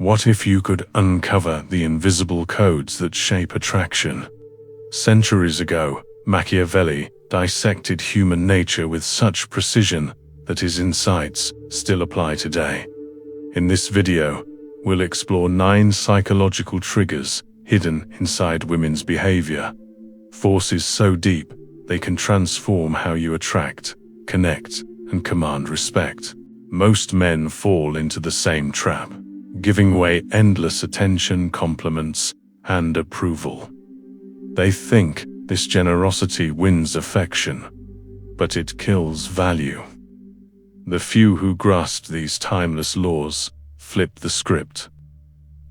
What if you could uncover the invisible codes that shape attraction? Centuries ago, Machiavelli dissected human nature with such precision that his insights still apply today. In this video, we'll explore 9 psychological triggers hidden inside women's behavior. Forces so deep, they can transform how you attract, connect, and command respect. Most men fall into the same trap, giving away endless attention, compliments, and approval. They think this generosity wins affection, but it kills value. The few who grasp these timeless laws flip the script.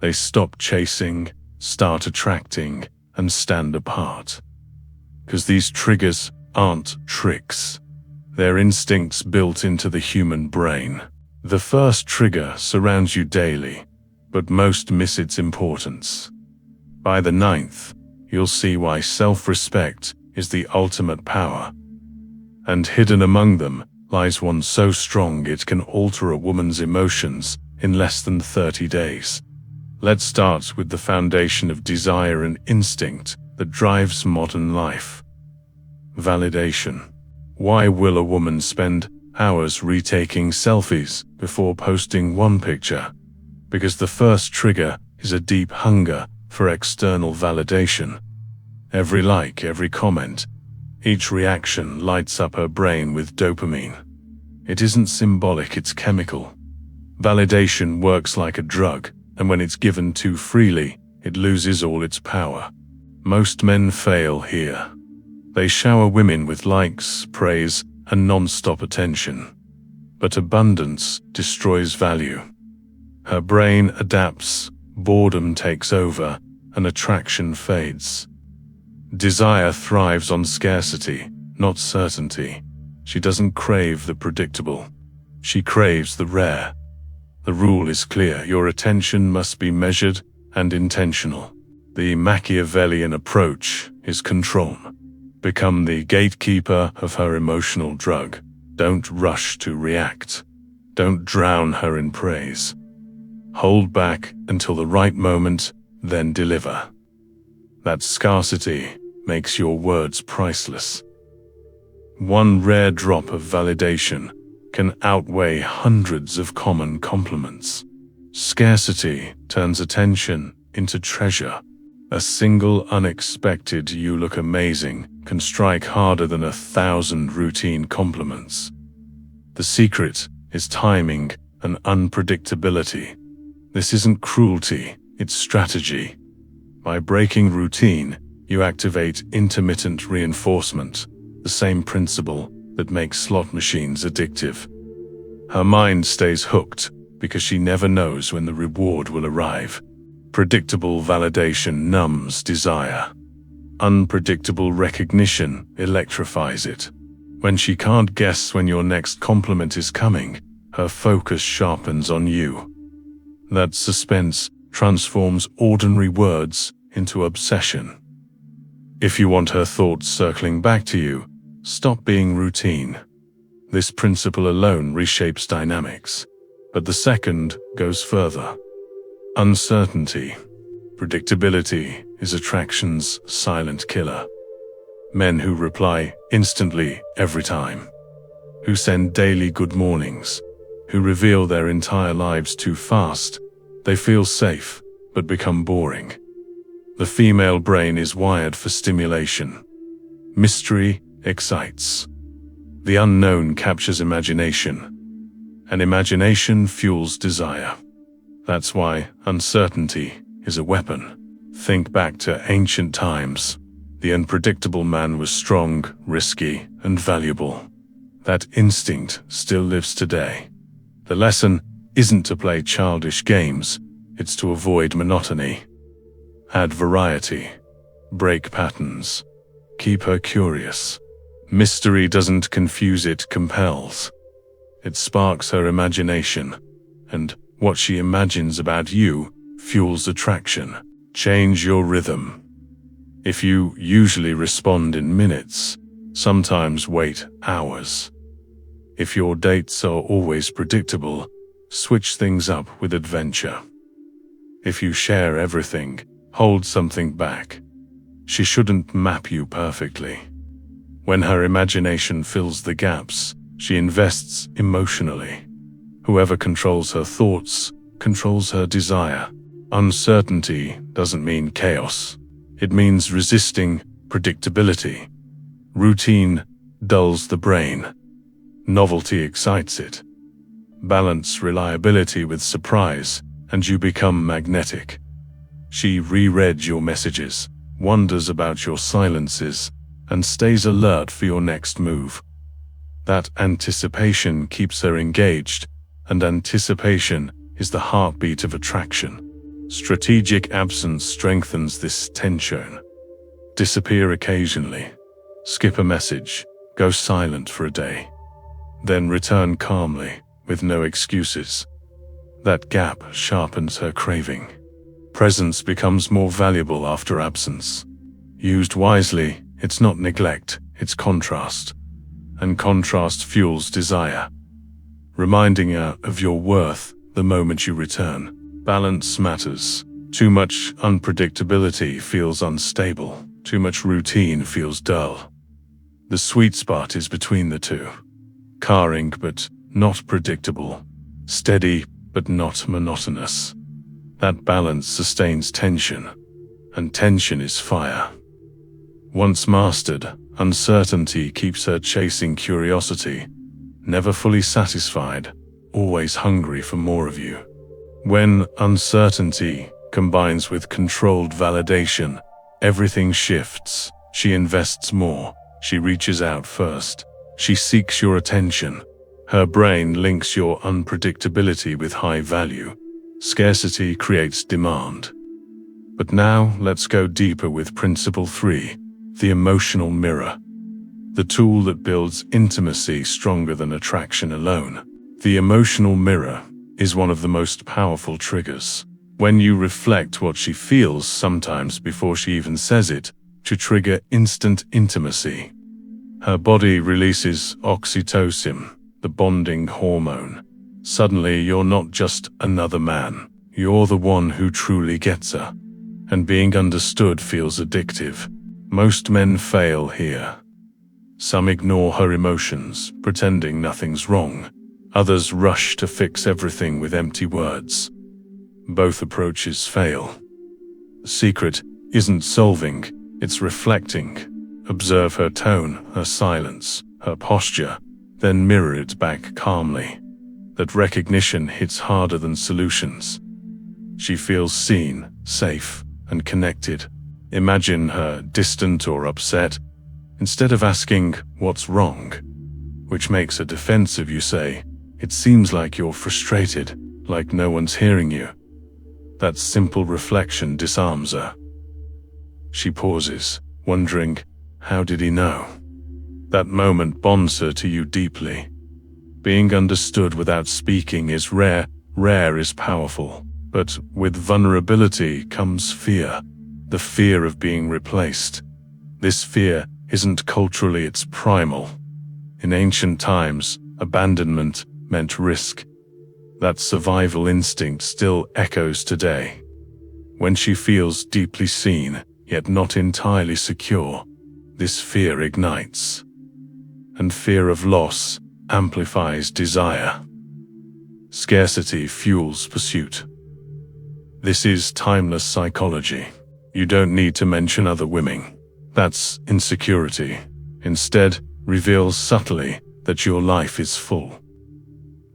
They stop chasing, start attracting, and stand apart. Because these triggers aren't tricks. They're instincts built into the human brain. The first trigger surrounds you daily, but most miss its importance. By the 9th, you'll see why self-respect is the ultimate power. And hidden among them lies one so strong it can alter a woman's emotions in less than 30 days. Let's start with the foundation of desire and instinct that drives modern life. Validation. Why will a woman spend hours retaking selfies before posting one picture? Because the first trigger is a deep hunger for external validation. Every like, every comment, each reaction lights up her brain with dopamine. It isn't symbolic, it's chemical. Validation works like a drug, and when it's given too freely, it loses all its power. Most men fail here. They shower women with likes, praise, and non-stop attention. But abundance destroys value. Her brain adapts, boredom takes over, and attraction fades. Desire thrives on scarcity, not certainty. She doesn't crave the predictable. She craves the rare. The rule is clear: your attention must be measured and intentional. The Machiavellian approach is control. Become the gatekeeper of her emotional drug. Don't rush to react. Don't drown her in praise. Hold back until the right moment, then deliver. That scarcity makes your words priceless. One rare drop of validation can outweigh hundreds of common compliments. Scarcity turns attention into treasure. A single unexpected "you look amazing" can strike harder than 1,000 routine compliments. The secret is timing and unpredictability. This isn't cruelty, it's strategy. By breaking routine, you activate intermittent reinforcement, the same principle that makes slot machines addictive. Her mind stays hooked because she never knows when the reward will arrive. Predictable validation numbs desire. Unpredictable recognition electrifies it. When she can't guess when your next compliment is coming, her focus sharpens on you. That suspense transforms ordinary words into obsession. If you want her thoughts circling back to you, stop being routine. This principle alone reshapes dynamics. But the second goes further. Uncertainty. Predictability is attraction's silent killer. Men who reply instantly every time, who send daily good mornings, who reveal their entire lives too fast, they feel safe but become boring. The female brain is wired for stimulation. Mystery excites. The unknown captures imagination, and imagination fuels desire. That's why uncertainty is a weapon. Think back to ancient times. The unpredictable man was strong, risky, and valuable. That instinct still lives today. The lesson isn't to play childish games, it's to avoid monotony. Add variety. Break patterns. Keep her curious. Mystery doesn't confuse, it compels. It sparks her imagination, and what she imagines about you fuels attraction. Change your rhythm. If you usually respond in minutes, sometimes wait hours. If your dates are always predictable, switch things up with adventure. If you share everything, hold something back. She shouldn't map you perfectly. When her imagination fills the gaps, she invests emotionally. Whoever controls her thoughts controls her desire. Uncertainty doesn't mean chaos. It means resisting predictability. Routine dulls the brain. Novelty excites it. Balance reliability with surprise, and you become magnetic. She reread your messages, wonders about your silences, and stays alert for your next move. That anticipation keeps her engaged, and anticipation is the heartbeat of attraction. Strategic absence strengthens this tension. Disappear occasionally. Skip a message. Go silent for a day. Then return calmly, with no excuses. That gap sharpens her craving. Presence becomes more valuable after absence. Used wisely, it's not neglect, it's contrast. And contrast fuels desire, reminding her of your worth the moment you return. Balance matters. Too much unpredictability feels unstable. Too much routine feels dull. The sweet spot is between the two. Caring but not predictable. Steady but not monotonous. That balance sustains tension, and tension is fire. Once mastered, uncertainty keeps her chasing curiosity, never fully satisfied, always hungry for more of you. When uncertainty combines with controlled validation, everything shifts. She invests more. She reaches out first. She seeks your attention. Her brain links your unpredictability with high value. Scarcity creates demand. But now let's go deeper with Principle 3, the emotional mirror. The tool that builds intimacy stronger than attraction alone. The emotional mirror is one of the most powerful triggers. When you reflect what she feels, sometimes before she even says it, to trigger instant intimacy. Her body releases oxytocin, the bonding hormone. Suddenly you're not just another man, you're the one who truly gets her. And being understood feels addictive. Most men fail here. Some ignore her emotions, pretending nothing's wrong. Others rush to fix everything with empty words. Both approaches fail. The secret isn't solving, it's reflecting. Observe her tone, her silence, her posture, then mirror it back calmly. That recognition hits harder than solutions. She feels seen, safe, and connected. Imagine her distant or upset. Instead of asking, "What's wrong?" which makes her defensive, you say, "It seems like you're frustrated, like no one's hearing you." That simple reflection disarms her. She pauses, wondering, how did he know? That moment bonds her to you deeply. Being understood without speaking is rare. Rare is powerful. But with vulnerability comes fear. The fear of being replaced. This fear isn't culturally, it's primal. In ancient times, abandonment meant risk. That survival instinct still echoes today. When she feels deeply seen, yet not entirely secure, this fear ignites. And fear of loss amplifies desire. Scarcity fuels pursuit. This is timeless psychology. You don't need to mention other women. That's insecurity. Instead, reveal subtly that your life is full.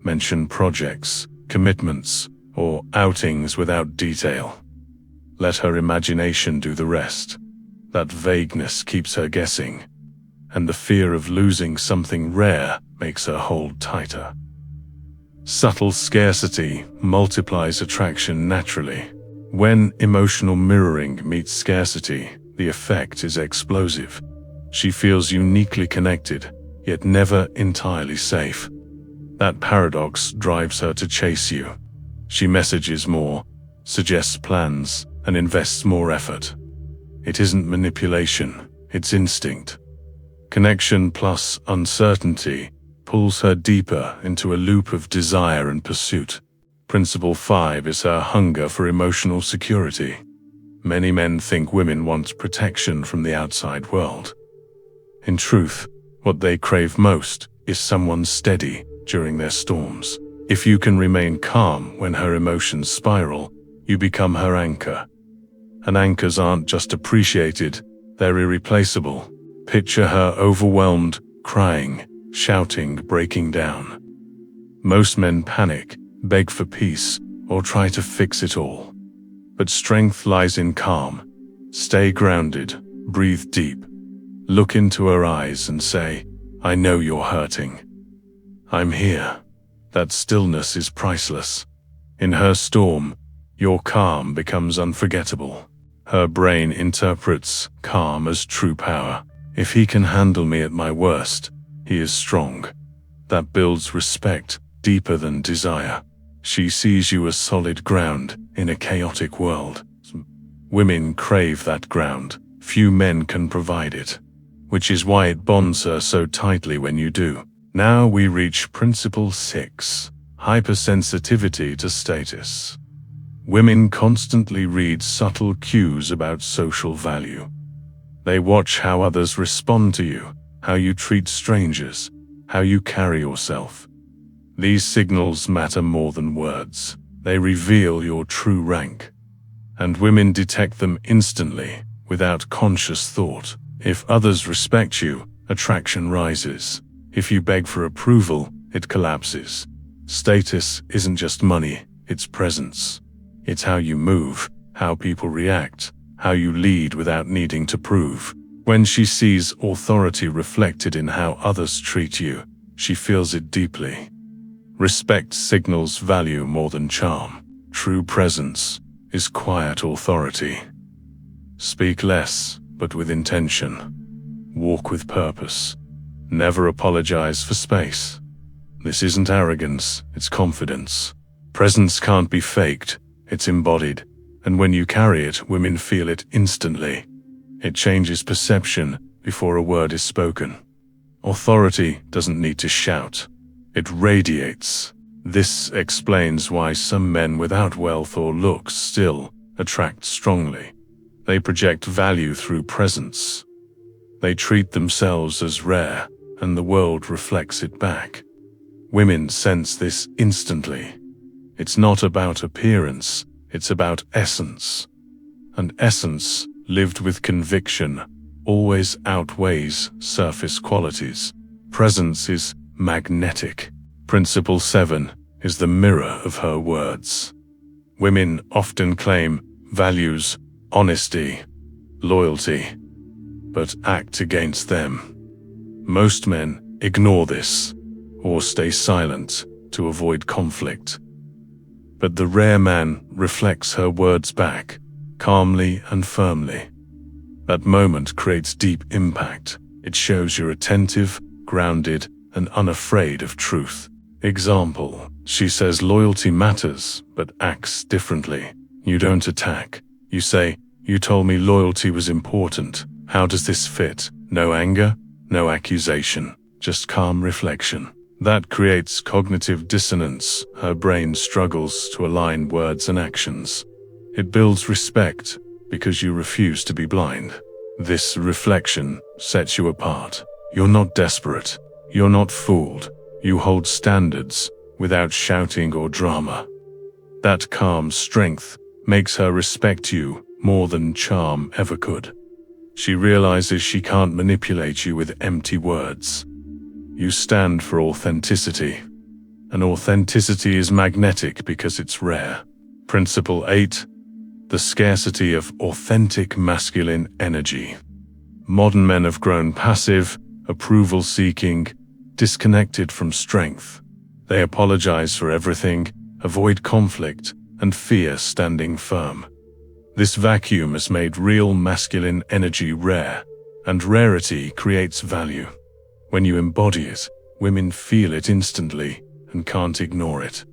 Mention projects, commitments, or outings without detail. Let her imagination do the rest. That vagueness keeps her guessing, and the fear of losing something rare makes her hold tighter. Subtle scarcity multiplies attraction naturally. When emotional mirroring meets scarcity, the effect is explosive. She feels uniquely connected, yet never entirely safe. That paradox drives her to chase you. She messages more, suggests plans, and invests more effort. It isn't manipulation, it's instinct. Connection plus uncertainty pulls her deeper into a loop of desire and pursuit. Principle 5 is her hunger for emotional security. Many men think women want protection from the outside world. In truth, what they crave most is someone steady during their storms. If you can remain calm when her emotions spiral, you become her anchor. And anchors aren't just appreciated, they're irreplaceable. Picture her overwhelmed, crying, shouting, breaking down. Most men panic, beg for peace, or try to fix it all. But strength lies in calm. Stay grounded, breathe deep. Look into her eyes and say, "I know you're hurting. I'm here." That stillness is priceless. In her storm, your calm becomes unforgettable. Her brain interprets calm as true power. If he can handle me at my worst, he is strong. That builds respect deeper than desire. She sees you as solid ground in a chaotic world. Women crave that ground. Few men can provide it, which is why it bonds her so tightly when you do. Now we reach Principle 6, hypersensitivity to status. Women constantly read subtle cues about social value. They watch how others respond to you, how you treat strangers, how you carry yourself. These signals matter more than words. They reveal your true rank. And women detect them instantly, without conscious thought. If others respect you, attraction rises. If you beg for approval, it collapses. Status isn't just money, it's presence. It's how you move, how people react, how you lead without needing to prove. When she sees authority reflected in how others treat you, she feels it deeply. Respect signals value more than charm. True presence is quiet authority. Speak less, but with intention. Walk with purpose. Never apologize for space. This isn't arrogance, it's confidence. Presence can't be faked, it's embodied. And when you carry it, women feel it instantly. It changes perception before a word is spoken. Authority doesn't need to shout. It radiates. This explains why some men without wealth or looks still attract strongly. They project value through presence. They treat themselves as rare, and the world reflects it back. Women sense this instantly. It's not about appearance, it's about essence. And essence, lived with conviction, always outweighs surface qualities. Presence is magnetic. Principle 7 is the mirror of her words. Women often claim values, honesty, loyalty, but act against them. Most men ignore this, or stay silent to avoid conflict. But the rare man reflects her words back, calmly and firmly. That moment creates deep impact. It shows you're attentive, grounded, and unafraid of truth. Example, she says loyalty matters, but acts differently. You don't attack. You say, "You told me loyalty was important. How does this fit?" No anger, no accusation, just calm reflection. That creates cognitive dissonance. Her brain struggles to align words and actions. It builds respect because you refuse to be blind. This reflection sets you apart. You're not desperate. You're not fooled. You hold standards without shouting or drama. That calm strength makes her respect you more than charm ever could. She realizes she can't manipulate you with empty words. You stand for authenticity, and authenticity is magnetic because it's rare. Principle 8, the scarcity of authentic masculine energy. Modern men have grown passive, approval-seeking, disconnected from strength. They apologize for everything, avoid conflict, and fear standing firm. This vacuum has made real masculine energy rare, and rarity creates value. When you embody it, women feel it instantly and can't ignore it.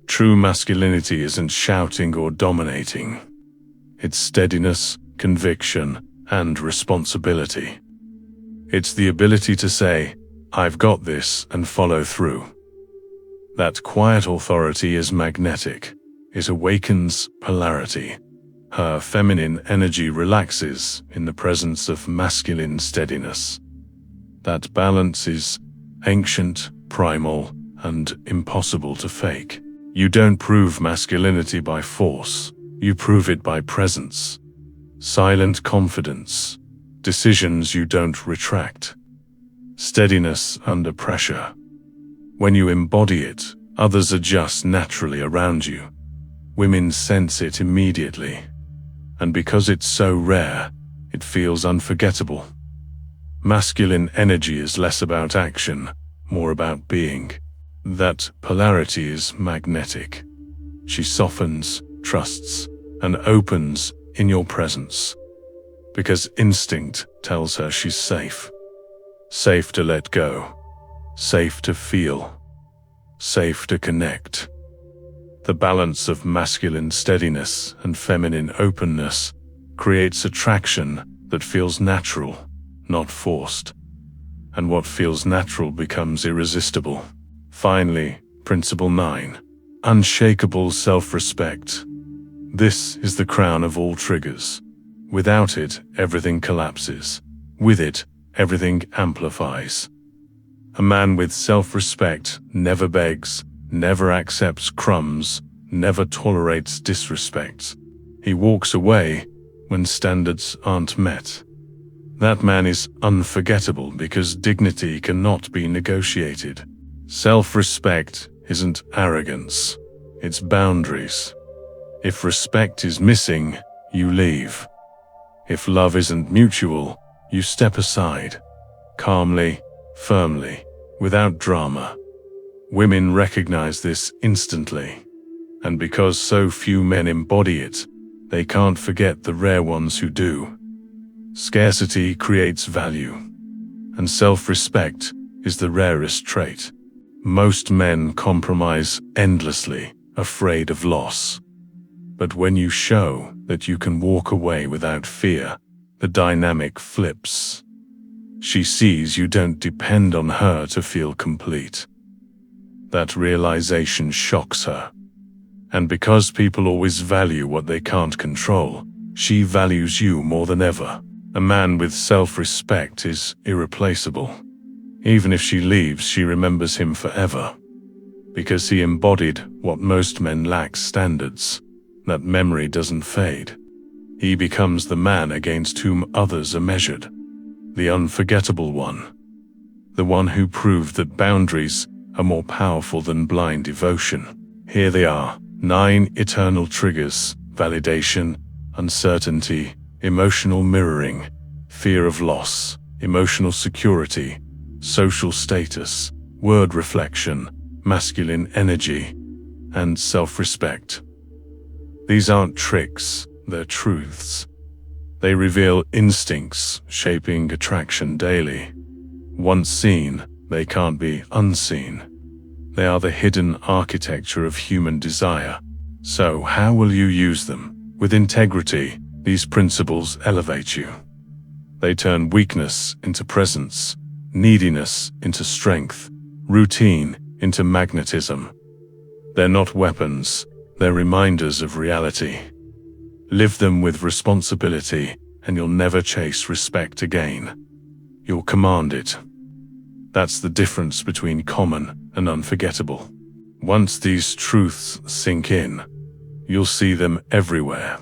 True masculinity isn't shouting or dominating. It's steadiness, conviction, and responsibility. It's the ability to say, "I've got this," and follow through. That quiet authority is magnetic. It awakens polarity. Her feminine energy relaxes in the presence of masculine steadiness. That balance is ancient, primal, and impossible to fake. You don't prove masculinity by force. You prove it by presence. Silent confidence. Decisions you don't retract. Steadiness under pressure. When you embody it, others adjust naturally around you. Women sense it immediately. And because it's so rare, it feels unforgettable. Masculine energy is less about action, more about being. That polarity is magnetic. She softens, trusts, and opens in your presence. Because instinct tells her she's safe. Safe to let go. Safe to feel. Safe to connect. The balance of masculine steadiness and feminine openness creates attraction that feels natural, not forced. And what feels natural becomes irresistible. Finally, Principle 9. Unshakable self-respect. This is the crown of all triggers. Without it, everything collapses. With it, everything amplifies. A man with self-respect never begs, never accepts crumbs, never tolerates disrespect. He walks away when standards aren't met. That man is unforgettable because dignity cannot be negotiated. Self-respect isn't arrogance, it's boundaries. If respect is missing, you leave. If love isn't mutual, you step aside. Calmly, firmly, without drama. Women recognize this instantly. And because so few men embody it, they can't forget the rare ones who do. Scarcity creates value. And self-respect is the rarest trait. Most men compromise endlessly, afraid of loss. But when you show that you can walk away without fear, the dynamic flips. She sees you don't depend on her to feel complete. That realization shocks her. And because people always value what they can't control, she values you more than ever. A man with self-respect is irreplaceable. Even if she leaves, she remembers him forever. Because he embodied what most men lack: standards. That memory doesn't fade. He becomes the man against whom others are measured. The unforgettable one. The one who proved that boundaries are more powerful than blind devotion. Here they are, 9 eternal triggers: validation, uncertainty, emotional mirroring, fear of loss, emotional security, social status, word reflection, masculine energy, and self-respect. These aren't tricks, they're truths. They reveal instincts shaping attraction daily. Once seen, they can't be unseen. They are the hidden architecture of human desire. So how will you use them? With integrity, these principles elevate you. They turn weakness into presence, neediness into strength, routine into magnetism. They're not weapons, they're reminders of reality. Live them with responsibility, and you'll never chase respect again. You'll command it. That's the difference between common and unforgettable. Once these truths sink in, you'll see them everywhere.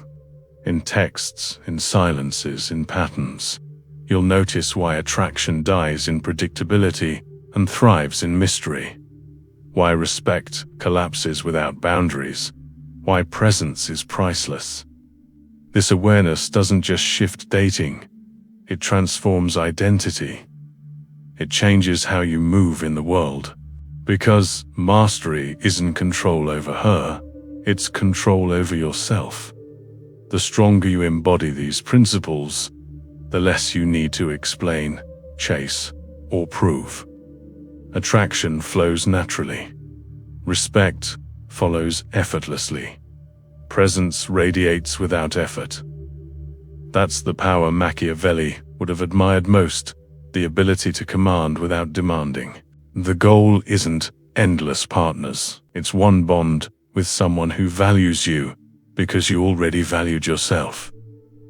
In texts, in silences, in patterns. You'll notice why attraction dies in predictability and thrives in mystery. Why respect collapses without boundaries. Why presence is priceless. This awareness doesn't just shift dating, it transforms identity. It changes how you move in the world. Because mastery isn't control over her, it's control over yourself. The stronger you embody these principles, the less you need to explain, chase, or prove. Attraction flows naturally. Respect follows effortlessly. Presence radiates without effort. That's the power Machiavelli would have admired most, the ability to command without demanding. The goal isn't endless partners. It's one bond with someone who values you because you already valued yourself.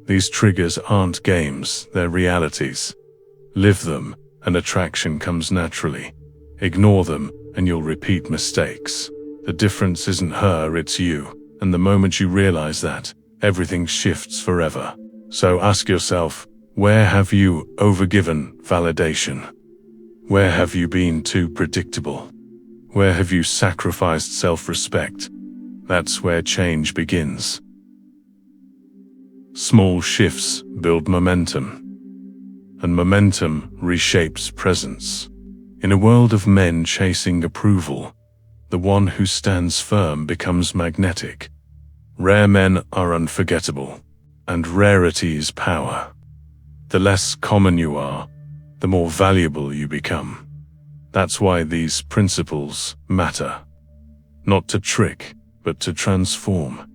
These triggers aren't games, they're realities. Live them, and attraction comes naturally. Ignore them, and you'll repeat mistakes. The difference isn't her, it's you. And the moment you realize that, everything shifts forever. So ask yourself, where have you overgiven validation? Where have you been too predictable? Where have you sacrificed self-respect? That's where change begins. Small shifts build momentum, and momentum reshapes presence. In a world of men chasing approval, the one who stands firm becomes magnetic. Rare men are unforgettable, and rarity is power. The less common you are, the more valuable you become. That's why these principles matter. Not to trick, but to transform.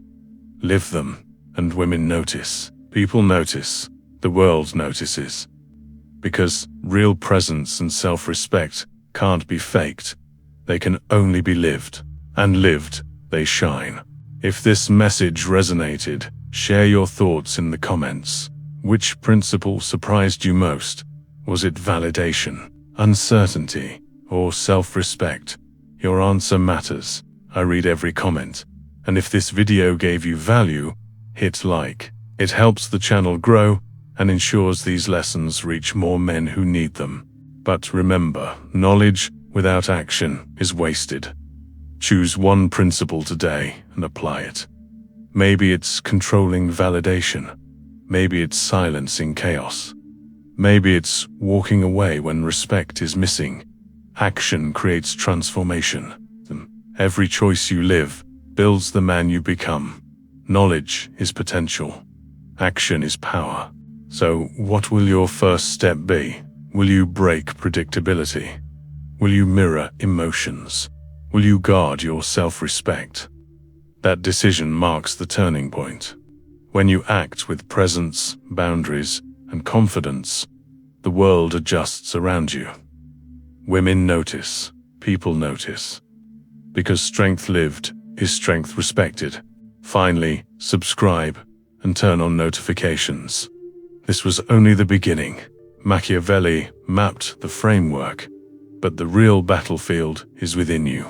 Live them, and women notice. People notice. The world notices. Because real presence and self-respect can't be faked. They can only be lived. And lived, they shine. If this message resonated, share your thoughts in the comments. Which principle surprised you most? Was it validation, uncertainty, or self-respect? Your answer matters. I read every comment. And if this video gave you value, hit like. It helps the channel grow and ensures these lessons reach more men who need them. But remember, knowledge without action is wasted. Choose one principle today and apply it. Maybe it's controlling validation. Maybe it's silencing chaos. Maybe it's walking away when respect is missing. Action creates transformation. Every choice you live builds the man you become. Knowledge is potential. Action is power. So, what will your first step be? Will you break predictability? Will you mirror emotions? Will you guard your self-respect? That decision marks the turning point. When you act with presence, boundaries, and confidence, the world adjusts around you. Women notice. People notice. Because strength lived is strength respected. Finally, subscribe and turn on notifications. This was only the beginning. Machiavelli mapped the framework, but the real battlefield is within you.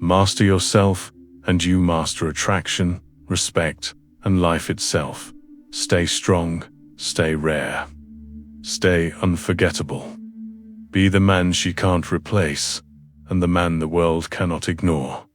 Master yourself, and you master attraction, respect, and life itself. Stay strong, stay rare, stay unforgettable. Be the man she can't replace, and the man the world cannot ignore.